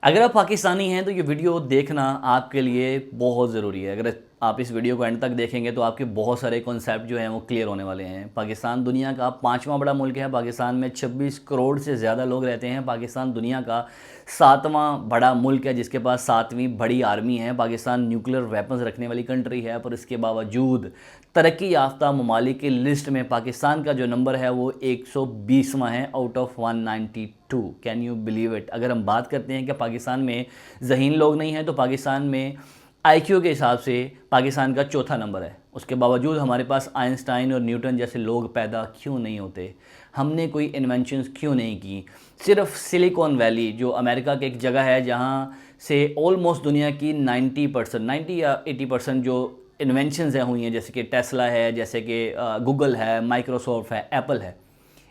अगर आप पाकिस्तानी हैं तो ये वीडियो देखना आपके लिए बहुत ज़रूरी है। अगर आप इस वीडियो को एंड तक देखेंगे तो आपके बहुत सारे कॉन्सेप्ट जो हैं वो क्लियर होने वाले हैं। पाकिस्तान दुनिया का 5वां बड़ा मुल्क है। पाकिस्तान में 26 करोड़ से ज़्यादा लोग रहते हैं। पाकिस्तान दुनिया का 7वां बड़ा मुल्क है जिसके पास 7वीं बड़ी आर्मी है। पाकिस्तान न्यूक्लियर वेपन्स रखने वाली कंट्री है, पर इसके बावजूद तरक्की याफ्ता ममालिक की लिस्ट में पाकिस्तान का जो नंबर है वो 120वां है out of 192। Can you believe it. अगर हम बात करते हैं कि पाकिस्तान में ज़हीन लोग नहीं हैं तो पाकिस्तान में आईक्यू के हिसाब से पाकिस्तान का चौथा नंबर है। उसके बावजूद हमारे पास आइंस्टाइन और न्यूटन जैसे लोग पैदा क्यों नहीं होते? हमने कोई इन्वेंशंस क्यों नहीं की? सिर्फ सिलिकॉन वैली जो अमेरिका की एक जगह है जहाँ से ऑलमोस्ट दुनिया की 90 या 80% जो इन्वेंशंस हैं हुई हैं, जैसे कि टेस्ला है, जैसे कि गूगल है, माइक्रोसॉफ्ट है, एप्पल है।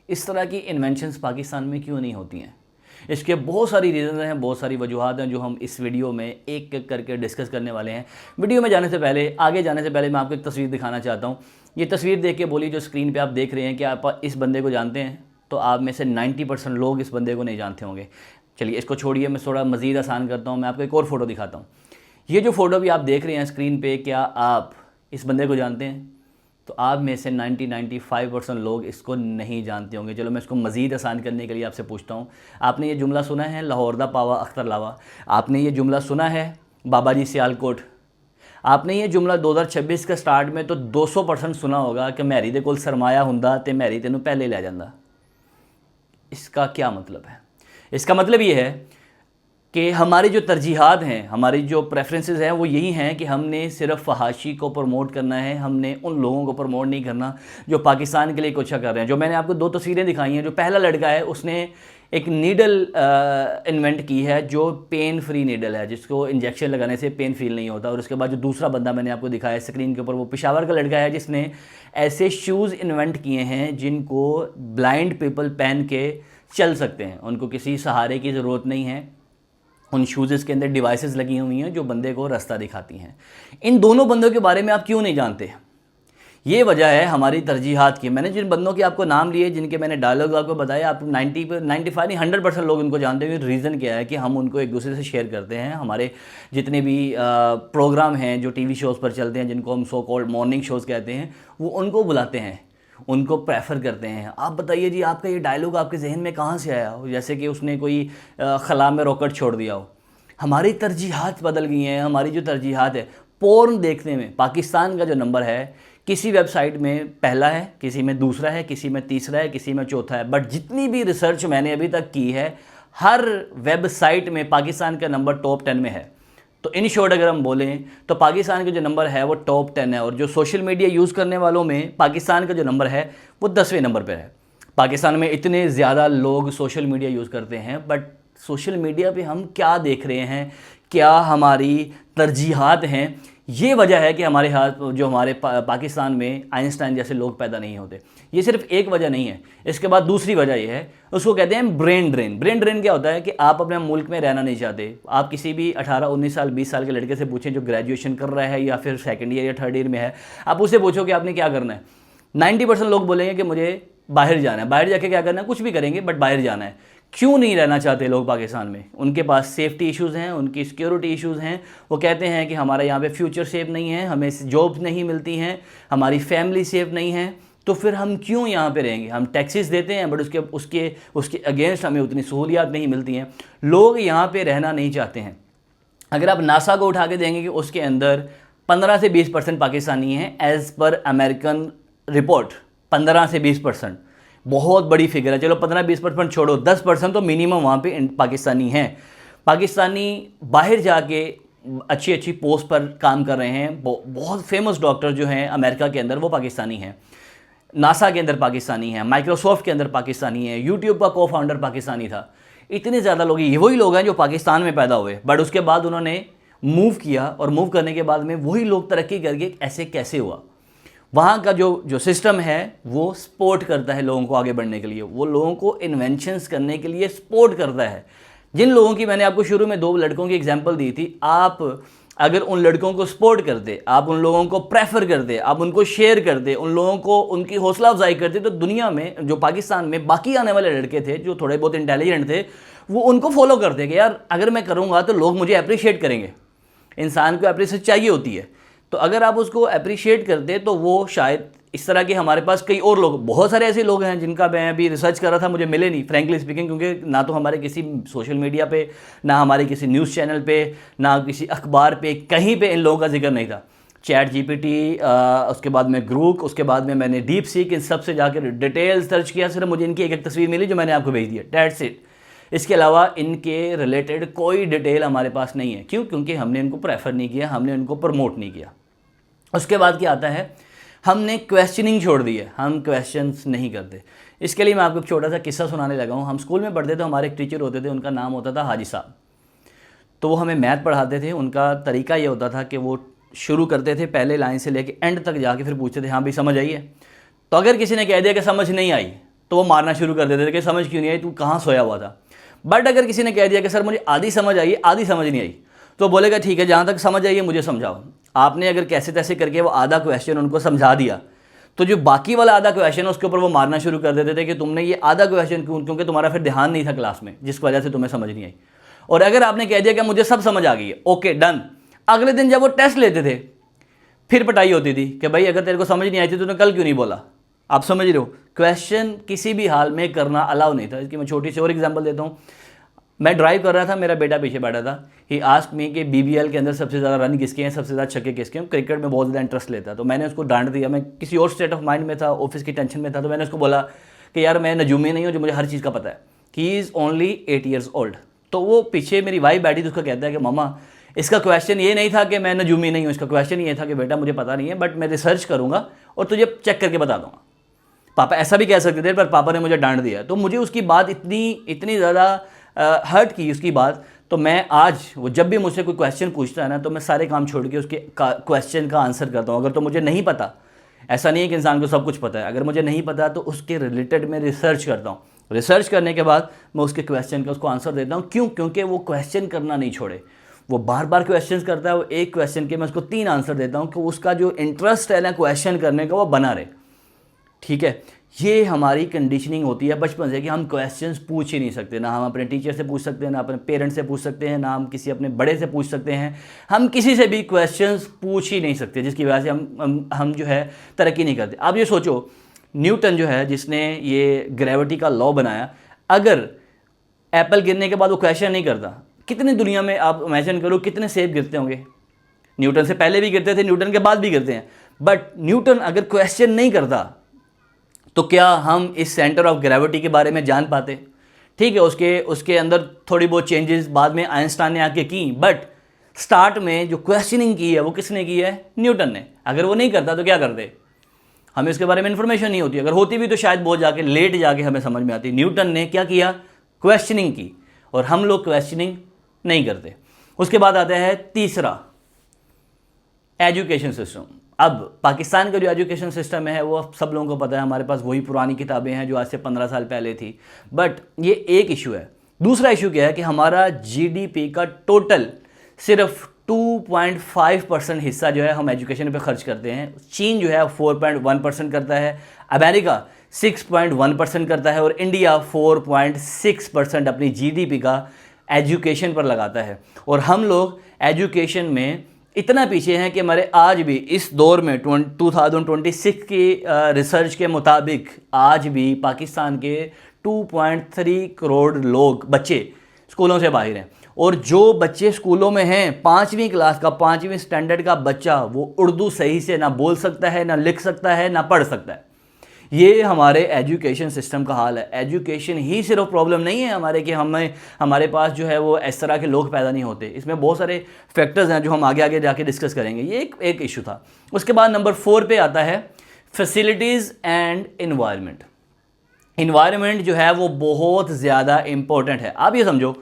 इस तरह की इन्वेंशंस पाकिस्तान में क्यों नहीं होती हैं? इसके बहुत सारी रीज़न हैं, बहुत सारी वजूहत हैं जो हम इस वीडियो में एक एक करके डिस्कस करने वाले हैं। वीडियो में जाने से पहले, आगे जाने से पहले मैं आपको एक तस्वीर दिखाना चाहता हूँ। ये तस्वीर देख के बोली जो स्क्रीन पे आप देख रहे हैं कि आप इस बंदे को जानते हैं, तो आप में से 90% लोग इस बंदे को नहीं जानते होंगे। चलिए इसको छोड़िए, मैं थोड़ा मज़ीद आसान करता हूँ। मैं आपको एक और फ़ोटो दिखाता हूँ। ये जो फ़ोटो भी आप देख रहे हैं स्क्रीन पर, क्या आप इस बंदे को जानते हैं? तो आप में से 95% लोग इसको नहीं जानते होंगे। चलो मैं इसको मज़ीद आसान करने के लिए आपसे पूछता हूँ, आपने ये जुमला सुना है लाहौर दा पावा अख्तर लावा? आपने ये जुमला सुना है बाबा जी सियालकोट? आपने ये जुमला 2026 के स्टार्ट में तो 200% सुना होगा कि मैरी दे कोल सरमाया हुंदा ते मैरी तेनू पहले ले जांदा। इसका क्या मतलब है? इसका मतलब ये है कि हमारी जो तरजीहात हैं, हमारी जो प्रेफरेंसेस हैं वो यही हैं कि हमने सिर्फ फहाशी को प्रमोट करना है। हमने उन लोगों को प्रमोट नहीं करना जो पाकिस्तान के लिए कुछ कर रहे हैं। जो मैंने आपको 2 तस्वीरें दिखाई हैं, जो पहला लड़का है उसने एक नीडल इन्वेंट की है जो पेन फ्री नीडल है, जिसको इंजेक्शन लगाने से पेन फील नहीं होता। और उसके बाद जो दूसरा बंदा मैंने आपको दिखाया स्क्रीन के ऊपर, वो पेशावर का लड़का है जिसने ऐसे शूज़ इन्वेंट किए हैं जिनको ब्लाइंड पीपल पहन के चल सकते हैं। उनको किसी सहारे की ज़रूरत नहीं है। उन शूज़ के अंदर डिवाइसेस लगी हुई हैं जो बंदे को रास्ता दिखाती हैं। इन दोनों बंदों के बारे में आप क्यों नहीं जानते? ये वजह है हमारी तरजीहात की। मैंने जिन बंदों के आपको नाम लिए, जिनके मैंने डायलॉग आपको बताया, आप 95 नहीं 100% लोग उनको जानते हैं। रीज़न क्या है कि हम उनको एक दूसरे से शेयर करते हैं। हमारे जितने भी प्रोग्राम हैं जो टीवी शोज़ पर चलते हैं, जिनको हम सो कॉल्ड मॉर्निंग शोज़ कहते हैं, वो उनको बुलाते हैं, उनको प्रेफर करते हैं। आप बताइए जी, आपका ये डायलॉग आपके जहन में कहाँ से आया हो? जैसे कि उसने कोई खला में रॉकेट छोड़ दिया हो। हमारी तरजीहात बदल गई हैं। हमारी जो तरजीहात है पोर्न देखने में, पाकिस्तान का जो नंबर है किसी वेबसाइट में पहला है, किसी में दूसरा है, किसी में तीसरा है, किसी में चौथा है। बट जितनी भी रिसर्च मैंने अभी तक की है, हर वेबसाइट में पाकिस्तान का नंबर टॉप 10 में है। तो इन शॉर्ट अगर हम बोलें तो पाकिस्तान का जो नंबर है वो टॉप 10 है। और जो सोशल मीडिया यूज़ करने वालों में पाकिस्तान का जो नंबर है वो 10वें नंबर पर है। पाकिस्तान में इतने ज़्यादा लोग सोशल मीडिया यूज़ करते हैं, बट सोशल मीडिया पे हम क्या देख रहे हैं, क्या हमारी तरजीहात हैं, ये वजह है कि हमारे हाथ जो हमारे पाकिस्तान में आइंस्टाइन जैसे लोग पैदा नहीं होते। ये सिर्फ एक वजह नहीं है। इसके बाद दूसरी वजह ये है, उसको कहते हैं ब्रेन ड्रेन। ब्रेन ड्रेन क्या होता है कि आप अपने मुल्क में रहना नहीं चाहते। आप किसी भी 18, 19 साल, 20 साल के लड़के से पूछें जो ग्रेजुएशन कर रहा है या फिर सेकेंड ईयर या थर्ड ईयर में है, आप उससे पूछो कि आपने क्या करना है, 90% लोग बोलेंगे कि मुझे बाहर जाना है। बाहर जाके क्या करना है? कुछ भी करेंगे, बट बाहर जाना है। क्यों नहीं रहना चाहते लोग पाकिस्तान में? उनके पास सेफ्टी इश्यूज़ हैं, उनकी सिक्योरिटी इश्यूज़ हैं। वो कहते हैं कि हमारा यहाँ पे फ्यूचर सेफ नहीं है, हमें जॉब्स नहीं मिलती हैं, हमारी फैमिली सेफ नहीं है। तो फिर हम क्यों यहाँ पे रहेंगे? हम टैक्सेस देते हैं, बट उसके अगेंस्ट हमें उतनी सहूलियात नहीं मिलती हैं। लोग यहाँ पर रहना नहीं चाहते हैं। अगर आप नासा को उठा के देंगे कि उसके अंदर 15 से 20% पाकिस्तानी हैं एज़ पर अमेरिकन रिपोर्ट। 15 से 20% बहुत बड़ी फिगर है। चलो 15-20% छोड़ो, 10% तो मिनिमम वहाँ पे पाकिस्तानी हैं। पाकिस्तानी बाहर जाके अच्छी अच्छी पोस्ट पर काम कर रहे हैं। बहुत फेमस डॉक्टर जो हैं अमेरिका के अंदर वो पाकिस्तानी हैं, नासा के अंदर पाकिस्तानी हैं, माइक्रोसॉफ्ट के अंदर पाकिस्तानी हैं, यूट्यूब का को फाउंडर पाकिस्तानी था। इतने ज़्यादा लोग, ये वही लोग हैं जो पाकिस्तान में पैदा हुए, बट उसके बाद उन्होंने मूव किया और मूव करने के बाद में वही लोग तरक्की करके ऐसे कैसे हुआ? वहाँ का जो सिस्टम है वो सपोर्ट करता है लोगों को आगे बढ़ने के लिए। वो लोगों को इन्वेंशंस करने के लिए सपोर्ट करता है। जिन लोगों की मैंने आपको शुरू में 2 लड़कों की एग्जांपल दी थी, आप अगर उन लड़कों को सपोर्ट करते, आप उन लोगों को प्रेफर करते, आप उनको शेयर करते, उन लोगों को उनकी हौसला अफजाई करते, तो दुनिया में जो पाकिस्तान में बाकी आने वाले लड़के थे जो थोड़े बहुत इंटेलिजेंट थे, वो उनको फॉलो करते हैं कि यार अगर मैं करूँगा तो लोग मुझे अप्रिशिएट करेंगे। इंसान को अप्रिशिएट चाहिए होती है, तो अगर आप उसको अप्रिशिएट करते तो वो शायद इस तरह के हमारे पास कई और लोग, बहुत सारे ऐसे लोग हैं जिनका मैं अभी रिसर्च कर रहा था, मुझे मिले नहीं फ्रैंकली स्पीकिंग, क्योंकि ना तो हमारे किसी सोशल मीडिया पे, ना हमारे किसी न्यूज़ चैनल पे, ना किसी अखबार पे, कहीं पे इन लोगों का जिक्र नहीं था। चैट जीपीटी, उसके बाद में ग्रूक, उसके बाद में मैंने डीप सीक, इन सब से जाकर डिटेल्स सर्च किया, सिर्फ मुझे इनकी एक तस्वीर मिली जो मैंने आपको भेज दी है, दैट्स इट। इसके अलावा इनके रिलेटेड कोई डिटेल हमारे पास नहीं है। क्यों? क्योंकि हमने इनको प्रेफर नहीं किया, हमने इनको प्रमोट नहीं किया। उसके बाद क्या आता है, हमने क्वेश्चनिंग छोड़ दी है, हम क्वेश्चंस नहीं करते। इसके लिए मैं आपको एक छोटा सा किस्सा सुनाने लगा हूँ। हम स्कूल में पढ़ते थे, हमारे एक टीचर होते थे, उनका नाम होता था हाजी साहब। तो वो हमें मैथ पढ़ाते थे। उनका तरीका ये होता था कि वो शुरू करते थे पहले लाइन से लेके एंड तक जाके, फिर पूछते थे हाँ भाई समझ आई है। तो अगर किसी ने कह दिया कि समझ नहीं आई तो वो मारना शुरू कर देते थे कि समझ क्यों नहीं आई, तू कहाँ सोया हुआ था। बट अगर किसी ने कह दिया कि सर मुझे आधी समझ आई, आधी समझ नहीं आई, तो बोलेगा ठीक है, जहाँ तक समझ आई है मुझे समझाओ। आपने अगर कैसे तैसे करके वो आधा क्वेश्चन उनको समझा दिया, तो जो बाकी वाला आधा क्वेश्चन उसके ऊपर वो मारना शुरू कर देते थे कि तुमने ये आधा क्वेश्चन क्यों, क्योंकि तुम्हारा फिर ध्यान नहीं था क्लास में, जिस वजह से तुम्हें समझ नहीं आई। और अगर आपने कह दिया कि मुझे सब समझ आ गई है, ओके डन, अगले दिन जब वो टेस्ट लेते थे फिर पिटाई होती थी कि भाई अगर तेरे को समझ नहीं आई थी तूने कल क्यों नहीं बोला। आप समझ रहे हो, क्वेश्चन किसी भी हाल में करना अलाउ नहीं था। इसकी मैं छोटी सी और एग्जांपल देता हूँ। मैं ड्राइव कर रहा था, मेरा बेटा पीछे बैठा था। ही आस्क मी कि बीबीएल के अंदर सबसे ज़्यादा रन किसके हैं, सबसे ज़्यादा छक्के किसके हैं। क्रिकेट में बहुत ज़्यादा इंटरेस्ट लेता है। तो मैंने उसको डांट दिया, मैं किसी और स्टेट ऑफ माइंड में था, ऑफिस की टेंशन में था। तो मैंने उसको बोला कि यार मैं नजूमी नहीं हूँ जो मुझे हर चीज़ का पता है। He is only 8 years old। तो वो पीछे मेरी वाइफ बैठी थी, उसका कहता है कि मामा इसका क्वेश्चन ये नहीं था कि मैं नजूमी नहीं हूँ, इसका क्वेश्चन ये था कि बेटा मुझे पता नहीं है बट मैं रिसर्च करूँगा और तुझे चेक करके बता दूँगा। पापा ऐसा भी कह सकते थे, पर पापा ने मुझे डांट दिया। तो मुझे उसकी बात इतनी ज़्यादा हर्ट की उसकी बात। तो मैं आज वो जब भी मुझसे कोई क्वेश्चन पूछता है ना, तो मैं सारे काम छोड़ के उसके क्वेश्चन का आंसर करता हूँ। अगर तो मुझे नहीं पता, ऐसा नहीं है कि इंसान को सब कुछ पता है, अगर मुझे नहीं पता तो उसके रिलेटेड मैं रिसर्च करता हूँ। रिसर्च करने के बाद मैं उसके क्वेश्चन का उसको आंसर देता हूँ। क्यों? क्योंकि वो क्वेश्चन करना नहीं छोड़े, वो बार बार क्वेश्चन करता है। वो एक क्वेश्चन के मैं उसको 3 आंसर देता हूँ कि उसका जो इंटरेस्ट है ना क्वेश्चन करने का वो बना रहे। ठीक है, ये हमारी कंडीशनिंग होती है बचपन से कि हम क्वेश्चंस पूछ ही नहीं सकते। ना हम अपने टीचर से पूछ सकते हैं, ना अपने पेरेंट्स से पूछ सकते हैं, ना हम किसी अपने बड़े से पूछ सकते हैं। हम किसी से भी क्वेश्चंस पूछ ही नहीं सकते, जिसकी वजह से हम जो है तरक्की नहीं करते। आप ये सोचो, न्यूटन जो है जिसने ये ग्रेविटी का लॉ बनाया, अगर एप्पल गिरने के बाद वो क्वेश्चन नहीं करता, कितनी दुनिया में आप इमेजिन करो कितने सेब गिरते होंगे। न्यूटन से पहले भी गिरते थे, न्यूटन के बाद भी गिरते हैं। बट न्यूटन अगर क्वेश्चन नहीं करता तो क्या हम इस सेंटर ऑफ ग्रेविटी के बारे में जान पाते? ठीक है, उसके अंदर थोड़ी बहुत चेंजेस बाद में आइंस्टाइन ने आके की, बट स्टार्ट में जो क्वेश्चनिंग की है वो किसने की है? न्यूटन ने। अगर वो नहीं करता तो क्या करते? हमें इसके बारे में इंफॉर्मेशन नहीं होती, अगर होती भी तो शायद बहुत जाके लेट जाके हमें समझ में आती। न्यूटन ने क्या किया? क्वेश्चनिंग की, और हम लोग क्वेश्चनिंग नहीं करते। उसके बाद आता है तीसरा, एजुकेशन सिस्टम। अब पाकिस्तान का जो एजुकेशन सिस्टम है वो सब लोगों को पता है, हमारे पास वही पुरानी किताबें हैं जो आज से 15 साल पहले थी। बट ये एक इशू है। दूसरा इशू क्या है कि हमारा जीडीपी का टोटल सिर्फ 2.5% हिस्सा जो है हम एजुकेशन पे खर्च करते हैं। चीन जो है 4.1% करता है, अमेरिका 6.1% करता है, और इंडिया 4.6% अपनी जीडीपी का एजुकेशन पर लगाता है। और हम लोग एजुकेशन में इतना पीछे हैं कि हमारे आज भी इस दौर में 2026 की रिसर्च के मुताबिक आज भी पाकिस्तान के 2.3 करोड़ लोग बच्चे स्कूलों से बाहर हैं। और जो बच्चे स्कूलों में हैं, 5वीं क्लास का 5वीं स्टैंडर्ड का बच्चा, वो उर्दू सही से ना बोल सकता है, ना लिख सकता है, ना पढ़ सकता है। ये हमारे एजुकेशन सिस्टम का हाल है। एजुकेशन ही सिर्फ प्रॉब्लम नहीं है हमारे कि हमारे पास जो है वो इस तरह के लोग पैदा नहीं होते। इसमें बहुत सारे फैक्टर्स हैं जो हम आगे आगे जाके डिस्कस करेंगे। ये एक इशू था। उसके बाद नंबर 4 पे आता है फैसिलिटीज़ एंड एनवायरनमेंट। एनवायरनमेंट जो है वो बहुत ज़्यादा इम्पोर्टेंट है। आप ये समझो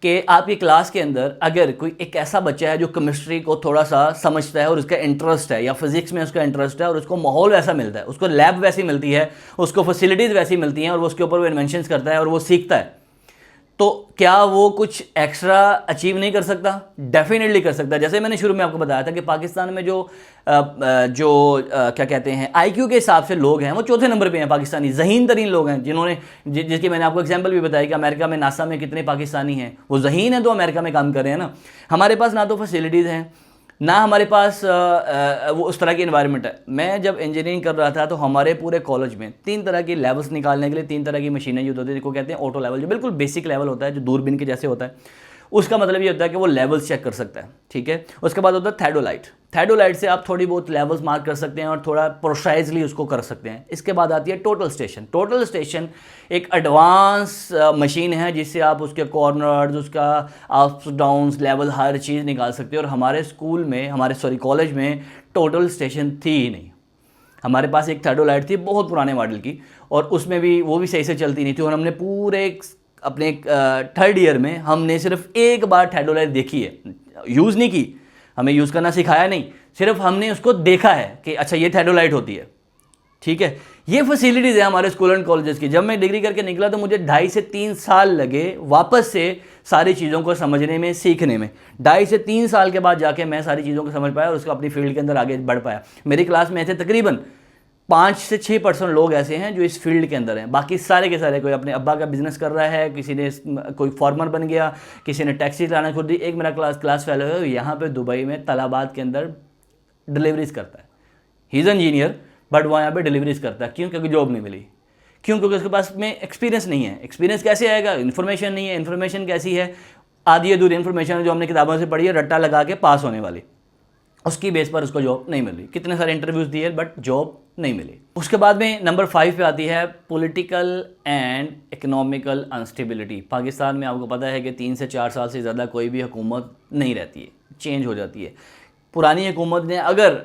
कि आपकी क्लास के अंदर अगर कोई एक ऐसा बच्चा है जो केमिस्ट्री को थोड़ा सा समझता है और उसका इंटरेस्ट है, या फिजिक्स में उसका इंटरेस्ट है और उसको माहौल वैसा मिलता है, उसको लैब वैसी मिलती है, उसको फैसिलिटीज़ वैसी मिलती हैं, और वो उसके ऊपर वो इन्वेंशंस करता है और वो सीखता है, तो क्या वो कुछ एक्स्ट्रा अचीव नहीं कर सकता? डेफिनेटली कर सकता है। जैसे मैंने शुरू में आपको बताया था कि पाकिस्तान में क्या कहते हैं आईक्यू के हिसाब से लोग हैं वो चौथे नंबर पे हैं। पाकिस्तानी ज़हीन तरीन लोग हैं, जिन्होंने जिसकी मैंने आपको एग्जांपल भी बताया कि अमेरिका में नासा में कितने पाकिस्तानी हैं, वो ज़हीन हैं तो अमेरिका में काम कर रहे हैं ना। हमारे पास ना तो फैसिलिटीज़ हैं, ना हमारे पास वो उस तरह की इन्वायरमेंट है। मैं जब इंजीनियरिंग कर रहा था तो हमारे पूरे कॉलेज में 3 तरह की लेवल्स निकालने के लिए 3 तरह की मशीनें यूज़ होती है, जिसको कहते हैं ऑटो लेवल, जो बिल्कुल बेसिक लेवल होता है, जो दूरबीन के जैसे होता है। उसका मतलब ये होता है कि वो लेवल्स चेक कर सकता है, ठीक है। उसके बाद होता है थैडोलाइट। थैडोलाइट से आप थोड़ी बहुत लेवल्स मार्क कर सकते हैं और थोड़ा प्रोसाइजली उसको कर सकते हैं। इसके बाद आती है टोटल स्टेशन। टोटल स्टेशन एक एडवांस मशीन है जिससे आप उसके कॉर्नर्स, उसका अप्स डाउन्स लेवल हर चीज़ निकाल सकते हैं। और हमारे स्कूल में, कॉलेज में टोटल स्टेशन थी ही नहीं। हमारे पास एक थैडोलाइट थी बहुत पुराने मॉडल की, और उसमें भी वो भी सही से चलती नहीं थी। और हमने पूरे अपने 3rd ईयर में हमने सिर्फ एक बार थैडोलाइट देखी है, यूज़ नहीं की, हमें यूज़ करना सिखाया नहीं, सिर्फ हमने उसको देखा है कि अच्छा ये थैडोलाइट होती है, ठीक है। ये फैसिलिटीज़ है हमारे स्कूल एंड कॉलेजेस की। जब मैं डिग्री करके निकला तो मुझे 2.5 से 3 साल लगे वापस से सारी चीज़ों को समझने में, सीखने में। 2.5 से 3 साल के बाद जाके मैं सारी चीज़ों को समझ पाया और उसको अपनी फील्ड के अंदर आगे बढ़ पाया। मेरी क्लास में ऐसे तकरीबन 5 से 6% लोग ऐसे हैं जो इस फील्ड के अंदर हैं। बाकी सारे के सारे कोई अपने अब्बा का बिजनेस कर रहा है, किसी ने कोई फार्मर बन गया, किसी ने टैक्सी चलाना छोड़ दी। एक मेरा क्लास फेलो है यहाँ पे दुबई में तलाबात के अंदर डिलीवरीज करता है। ही इज़ इंजीनियर बट वो यहाँ पे डिलीवरीज करता है। क्यों? क्योंकि जॉब नहीं मिली। क्यों? क्योंकि उसके पास में एक्सपीरियंस नहीं है। एक्सपीरियंस कैसे आएगा? इन्फॉर्मेशन नहीं है। इन्फॉर्मेशन कैसी है? आधी अधूरी इन्फॉर्मेशन जो हमने किताबों से पढ़ी है, रट्टा लगा के पास होने वाली, उसकी बेस पर उसको जॉब नहीं मिली। कितने सारे इंटरव्यूज़ दिए बट जॉब नहीं मिली। उसके बाद में नंबर 5 पे आती है political and economical instability. Pakistan में आपको पता है कि 3 से 4 साल से ज़्यादा कोई भी हुकूमत नहीं रहती है, चेंज हो जाती है। पुरानी हुकूमत ने अगर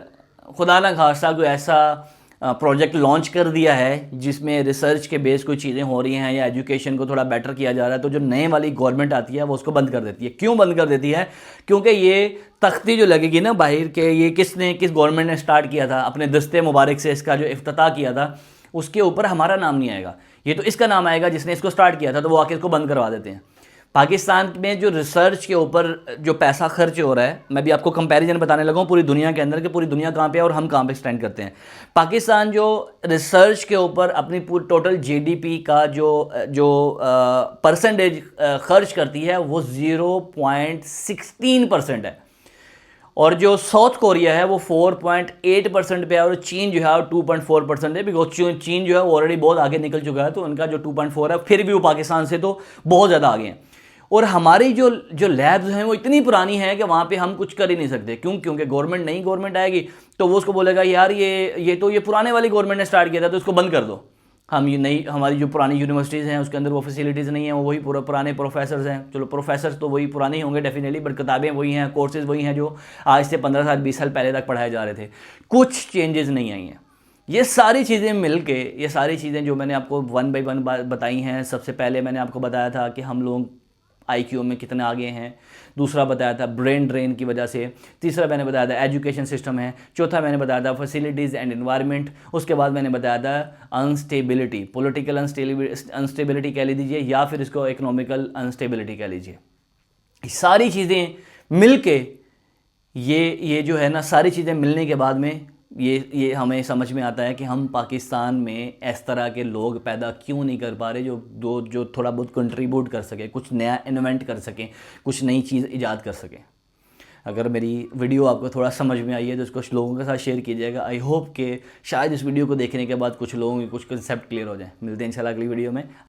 खुदा ना खास्ता कोई ऐसा प्रोजेक्ट लॉन्च कर दिया है जिसमें रिसर्च के बेस कोई चीज़ें हो रही हैं या एजुकेशन को थोड़ा बेटर किया जा रहा है, तो जो नए वाली गवर्नमेंट आती है वो उसको बंद कर देती है। क्यों बंद कर देती है? क्योंकि ये तख्ती जो लगेगी ना बाहर के, ये किस गवर्नमेंट ने स्टार्ट किया था, अपने दस्ते मुबारक से इसका जो इफ्तिताह किया था, उसके ऊपर हमारा नाम नहीं आएगा। ये तो इसका नाम आएगा जिसने इसको स्टार्ट किया था, तो वो आके इसको बंद करवा देते हैं। पाकिस्तान में जो रिसर्च के ऊपर जो पैसा खर्च हो रहा है, मैं भी आपको कंपैरिजन बताने लगा हूँ पूरी दुनिया के अंदर कि पूरी दुनिया कहाँ पे है और हम कहाँ पे स्टैंड करते हैं। पाकिस्तान जो रिसर्च के ऊपर अपनी पूरी टोटल जीडीपी का जो परसेंटेज खर्च करती है वो 0.16% है। और जो साउथ कोरिया है वो 4.8% पे है, और चीन जो है वो 2.4% है। बिकॉज चीन जो है वो ऑलरेडी बहुत आगे निकल चुका है, तो उनका जो 2.4 है फिर भी वो पाकिस्तान से तो बहुत ज़्यादा आगे हैं। और हमारी जो लैब्स हैं वो इतनी पुरानी है कि वहाँ पे हम कुछ कर ही नहीं सकते। क्यों? क्योंकि नई गवर्नमेंट आएगी तो वो उसको बोलेगा यार ये पुराने वाली गवर्नमेंट ने स्टार्ट किया था तो इसको बंद कर दो। हमारी जो पुरानी यूनिवर्सिटीज़ हैं उसके अंदर वो फैसिलिटीज़ नहीं है, वो वही पुराने प्रोफेसर्स हैं। चलो प्रोफेसर्स तो वही पुराने ही होंगे डेफिनेटली, बट किताबें वही हैं, कोर्सेज़ वही हैं जो आज से 15 साल 20 साल पहले तक पढ़ाए जा रहे थे। कुछ चेंजेस नहीं आई हैं। ये सारी चीज़ें मिलके, ये सारी चीज़ें जो मैंने आपको 1 बाय 1 बताई हैं, सबसे पहले मैंने आपको बताया था कि हम लोग आईक्यू में कितने आगे हैं, दूसरा बताया था ब्रेन ड्रेन की वजह से, तीसरा मैंने बताया था एजुकेशन सिस्टम है, चौथा मैंने बताया था फैसिलिटीज़ एंड एनवायरनमेंट, उसके बाद मैंने बताया था अनस्टेबिलिटी, पॉलिटिकल अनस्टेबिलिटी कह लीजिए या फिर इसको इकोनॉमिकल अनस्टेबिलिटी कह लीजिए। सारी चीज़ें मिल के ये जो है ना, सारी चीज़ें मिलने के बाद में ये हमें समझ में आता है कि हम पाकिस्तान में इस तरह के लोग पैदा क्यों नहीं कर पा रहे जो थोड़ा बहुत कंट्रीब्यूट कर सके, कुछ नया इन्वेंट कर सकें, कुछ नई चीज़ ईजाद कर सकें। अगर मेरी वीडियो आपको थोड़ा समझ में आई है तो इसको लोगों के साथ शेयर कीजिएगा। आई होप कि शायद इस वीडियो को देखने के बाद कुछ लोगों के कुछ कंसेप्ट क्लियर हो जाए। मिलते हैं इंशाल्लाह अगली वीडियो में।